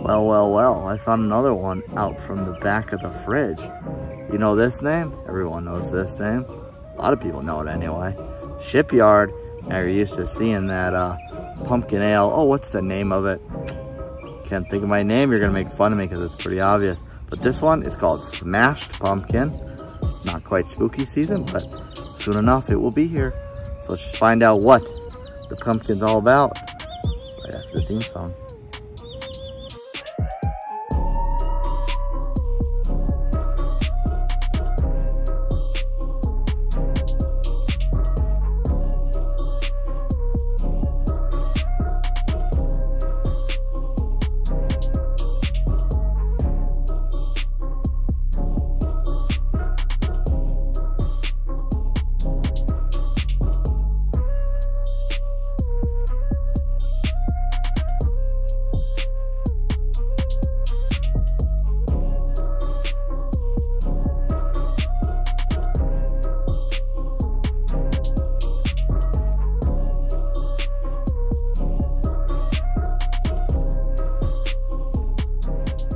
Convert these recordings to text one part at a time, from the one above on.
Well, well, well, I found another one out from the back of the fridge. You know this name? Everyone knows this name. A lot of people know it anyway. Shipyard. Now you're used to seeing that pumpkin ale. Oh, what's the name of it? Can't think of my name. You're going to make fun of me because it's pretty obvious. But this one is called Smashed Pumpkin. Not quite spooky season, but soon enough it will be here. So let's just find out what the pumpkin's all about right after the theme song.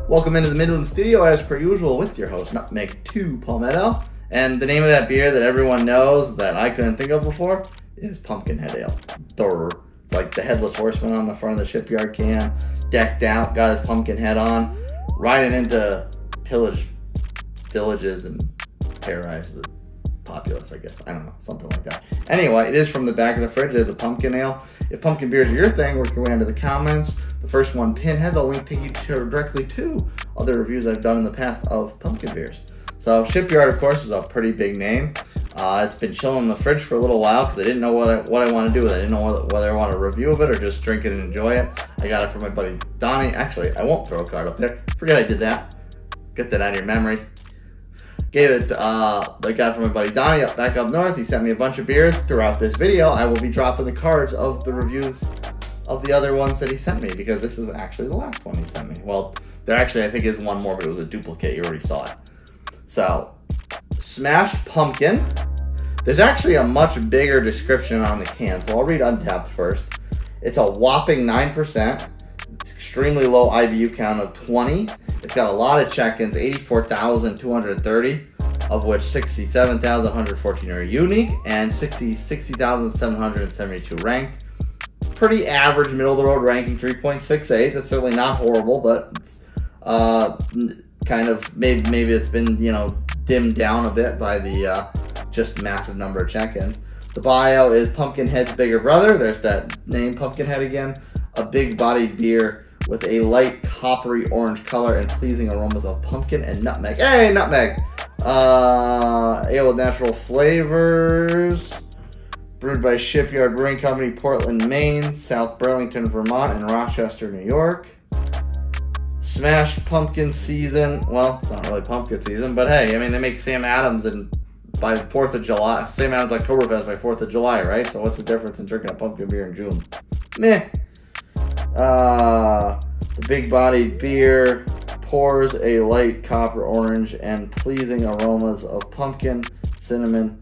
Welcome into the Midland Studio as per usual with your host Nutmeg 2 Palmetto. And the name of that beer that everyone knows that I couldn't think of before is Pumpkinhead Ale. It's like the Headless Horseman on the front of the Shipyard can, decked out, got his pumpkin head on, riding into pillage villages and terrorize the populace, I guess. I don't know, something like that. Anyway, it is from the back of the fridge. It is a pumpkin ale. If pumpkin beers are your thing, work your way into the comments. The first one pinned has a link taking you directly to other reviews I've done in the past of pumpkin beers. So Shipyard, of course, is a pretty big name. It's been chilling in the fridge for a little while because I didn't know what I want to do with it. I didn't know whether I want a review of it or just drink it and enjoy it. I got it from my buddy Donnie. Actually, I won't throw a card up there. Forget I did that. Get that out of your memory. Gave it, I got it from my buddy Donnie back up north. He sent me a bunch of beers. Throughout this video, I will be dropping the cards of the reviews of the other ones that he sent me, because this is actually the last one he sent me. Well, there actually, I think, is one more, but it was a duplicate. You already saw it. So, Smashed Pumpkin. There's actually a much bigger description on the can, so I'll read Untapped first. It's a whopping 9%. Extremely low IBU count of 20. It's got a lot of check-ins, 84,230, of which 67,114 are unique and 60,772 ranked. Pretty average, middle-of-the-road ranking, 3.68. That's certainly not horrible, but kind of maybe it's been, you know, dimmed down a bit by the just massive number of check-ins. The bio is Pumpkinhead's bigger brother. There's that name, Pumpkinhead again. A big-bodied beer with a light coppery orange color and pleasing aromas of pumpkin and nutmeg. Hey, nutmeg! Ale with natural flavors. Brewed by Shipyard Brewing Company, Portland, Maine, South Burlington, Vermont, and Rochester, New York. Smashed Pumpkin season. Well, it's not really pumpkin season, but hey, I mean, they make Sam Adams by 4th of July. Sam Adams Oktoberfest by 4th of July, right? So what's the difference in drinking a pumpkin beer in June? Meh. The big-bodied beer pours a light copper orange and pleasing aromas of pumpkin, cinnamon,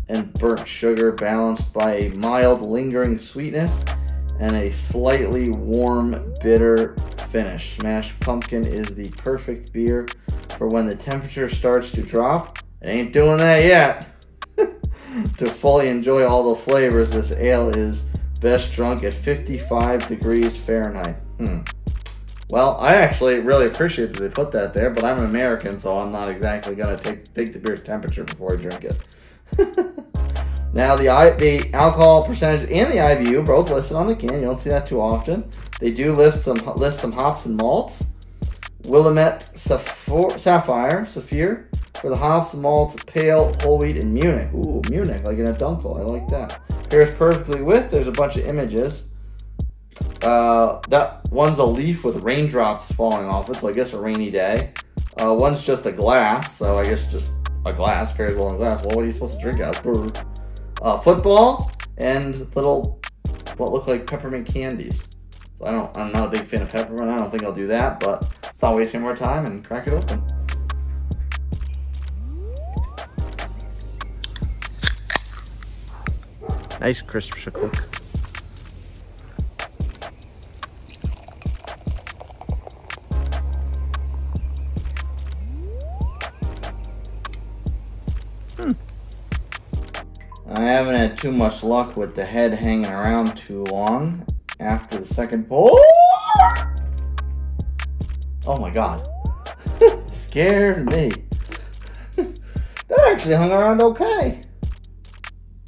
and burnt sugar, balanced by a mild, lingering sweetness and a slightly warm, bitter finish. Smashed Pumpkin is the perfect beer for when the temperature starts to drop. It ain't doing that yet. To fully enjoy all the flavors, this ale is best drunk at 55 degrees Fahrenheit. Well, I actually really appreciate that they put that there, but I'm an American, so I'm not exactly going to take the beer's temperature before I drink it. Now, the alcohol percentage and the IBU both listed on the can. You don't see that too often. They do list some hops and malts. Willamette Sapphire for the hops, malts, pale, whole wheat, and Munich. Ooh, Munich, like in a dunkel. I like that. Pairs perfectly with. There's a bunch of images. That one's a leaf with raindrops falling off it, so I guess a rainy day. One's just a glass, so I guess just a glass, pairs well in a glass. Well, what are you supposed to drink out of? Football and little, what look like peppermint candies. So I'm not a big fan of peppermint. I don't think I'll do that, but let's not waste any more time and crack it open. Nice crisp shaklook. I haven't had too much luck with the head hanging around too long after the second pour. Oh my god. Scared me. That actually hung around okay.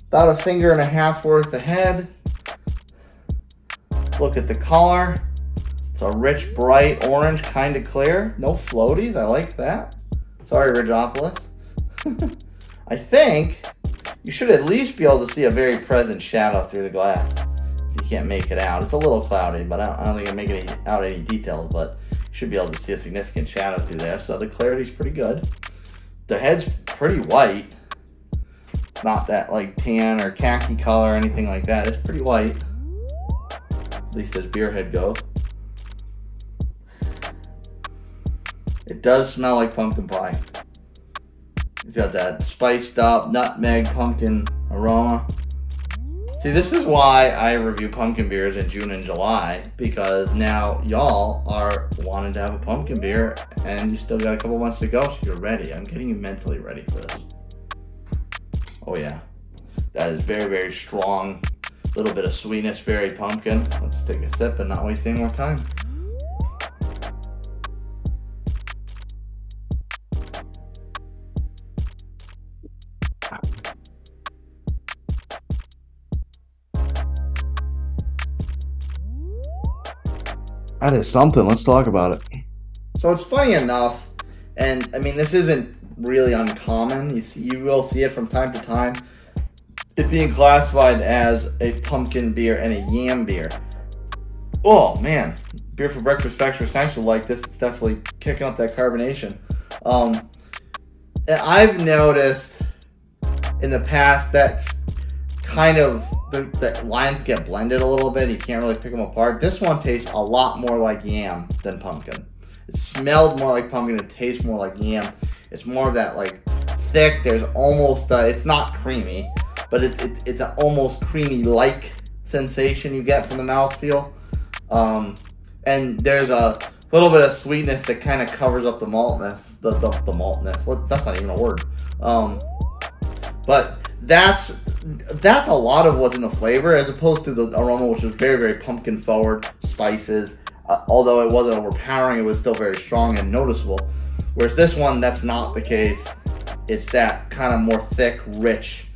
About a finger and a half worth of head. Let's look at the color. It's a rich, bright orange, kind of clear. No floaties, I like that. Sorry, Ridgeopolis. I think you should at least be able to see a very present shadow through the glass. If you can't make it out. It's a little cloudy, but I don't think I'm making out any details, but you should be able to see a significant shadow through there. So the clarity's pretty good. The head's pretty white. It's not that like tan or khaki color or anything like that. It's pretty white. At least as beer head goes. It does smell like pumpkin pie. It's got that spiced up nutmeg pumpkin aroma. See, this is why I review pumpkin beers in June and July, because now y'all are wanting to have a pumpkin beer and you still got a couple months to go, so you're ready. I'm getting you mentally ready for this. Oh yeah, that is very, very strong. A little bit of sweetness, very pumpkin. Let's take a sip and not waste any more time. That is something. Let's talk about it. So it's funny enough, and I mean this isn't really uncommon. You will see it from time to time. It being classified as a pumpkin beer and a yam beer. Oh man, beer for breakfast factory snacks will like this. It's definitely kicking up that carbonation. I've noticed in the past that kind of the lines get blended a little bit. You can't really pick them apart. This one tastes a lot more like yam than pumpkin. It smelled more like pumpkin. It tastes more like yam. It's more of that like thick. There's almost it's not creamy, but it's an almost creamy-like sensation you get from the mouthfeel. And there's a little bit of sweetness that kind of covers up the maltness. The maltness. That's not even a word. But that's a lot of what's in the flavor, as opposed to the aroma, which is very, very pumpkin forward, spices. Although it wasn't overpowering, it was still very strong and noticeable. Whereas this one, that's not the case. It's that kind of more thick, rich,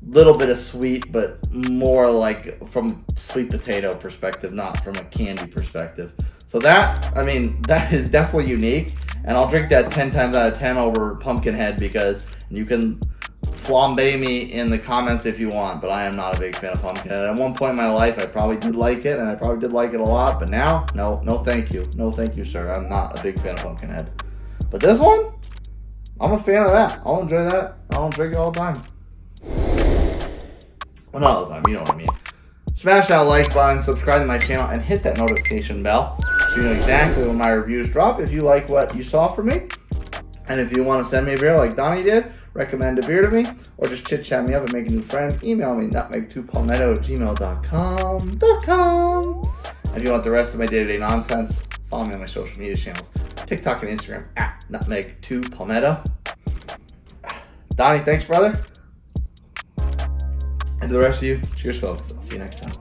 little bit of sweet, but more like from sweet potato perspective, not from a candy perspective. So that, I mean, that is definitely unique. And I'll drink that 10 times out of 10 over Pumpkinhead, because you can flambe me in the comments if you want, but I am not a big fan of Pumpkinhead. At one point in my life, I probably did like it, and I probably did like it a lot, but now, no thank you. No thank you, sir. I'm not a big fan of Pumpkinhead. But this one, I'm a fan of that. I'll enjoy that. I'll drink it all the time. Well, not all the time, you know what I mean. Smash that like button, subscribe to my channel, and hit that notification bell so you know exactly when my reviews drop if you like what you saw from me. And if you want to send me a beer like Donnie did, recommend a beer to me, or just chit-chat me up and make a new friend, email me, nutmeg2palmetto@gmail.com. And if you want the rest of my day-to-day nonsense, follow me on my social media channels, TikTok and Instagram, @nutmeg2palmetto. Donnie, thanks, brother. And to the rest of you, cheers, folks. I'll see you next time.